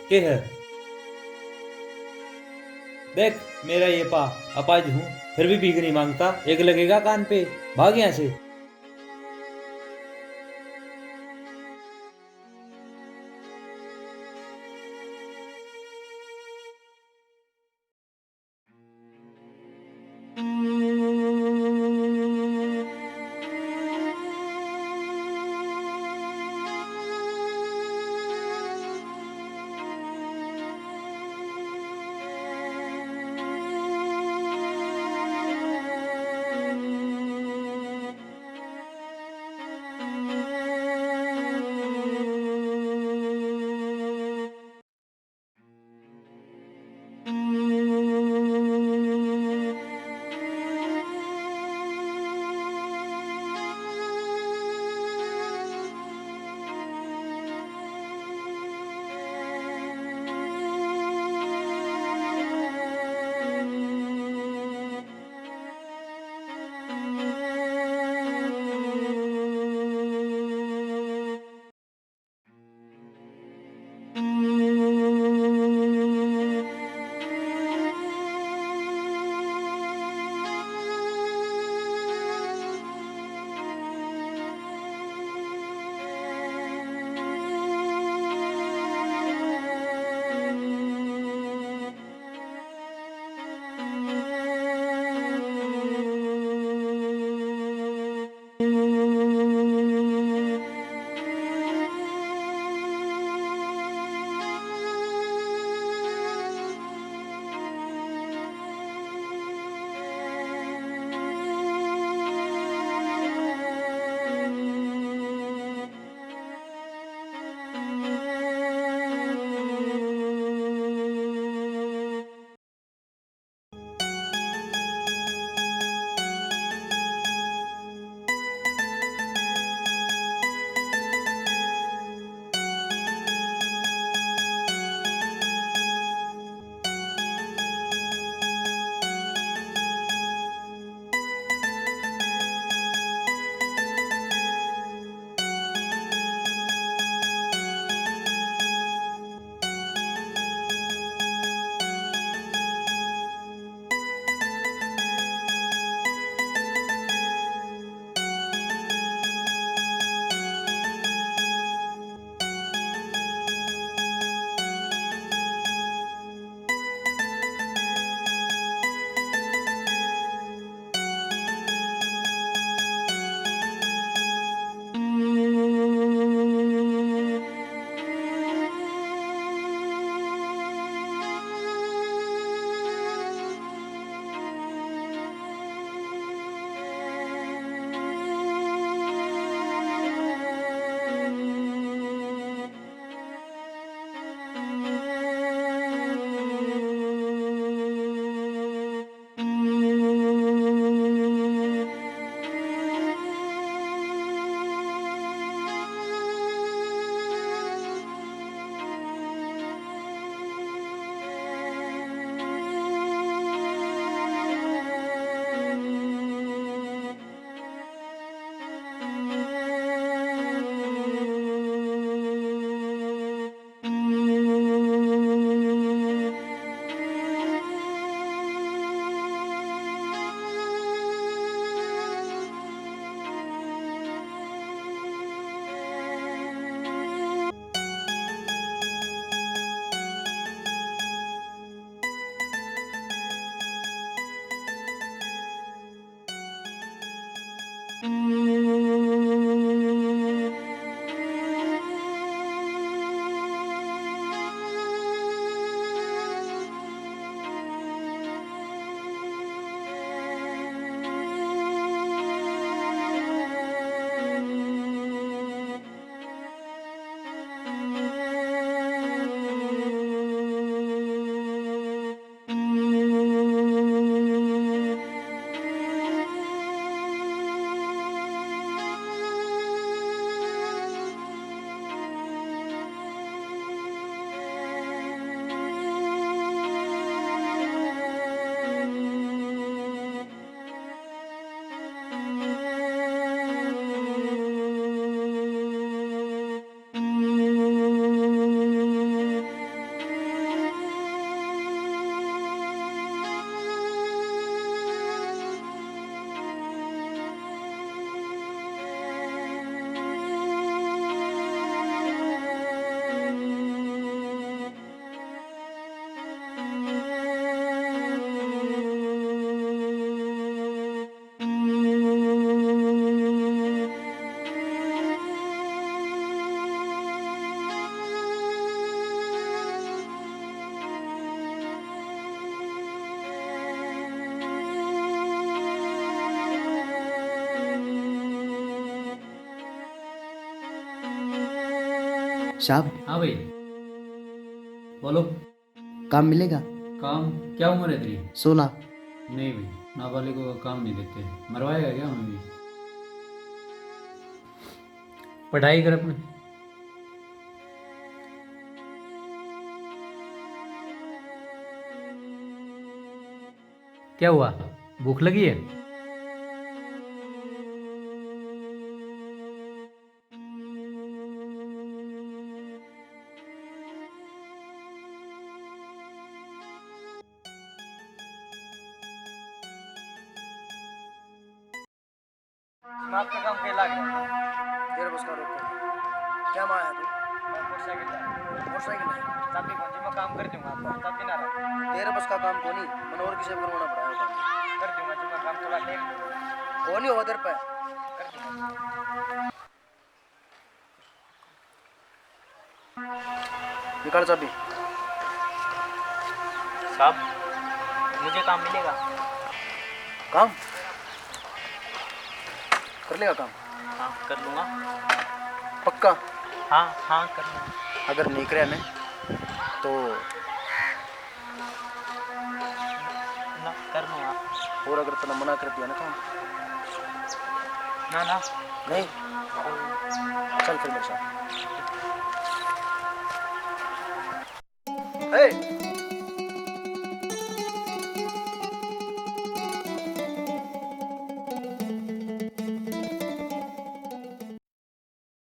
के है देख, मेरा ये पा अपाज हूँ, फिर भी भीख नहीं मांगता। एक लगेगा कान पे, भाग यहाँ से। साहब हाँ भाई, बोलो। काम मिलेगा? काम? क्या उम्र है तेरी? 16। नहीं भाई, नाबालिग को काम नहीं देते। मरवाएगा क्या हमें भी? पढ़ाई कर अपने। क्या हुआ, भूख लगी है? आपका काम क्या लग रहा है? तेरे बस का रोक कर। क्या माया तू? मोटरसाइकिल मोटरसाइकिल है? चाबी कौन सी मैं काम कर दूंगा आपका चाबी ना रहा तेरे बस का काम कोनी, मनोहर की सेव करवाना पड़ा है काम। कर दूंगा जी मैं काम थोड़ा टाइम कौन ही होगा तेरे पे? कर दूंगा। निकाल चाबी। साहब मुझे काम मिलेगा? काम कर लेगा काम? हाँ कर लूँगा। पक्का? हाँ हाँ कर लूँगा। अगर नहीं करे मैं तो ना कर लूँगा। और अगर तूने मना कर दिया ना काम ना ना नहीं, चल फिर मेरे साथ।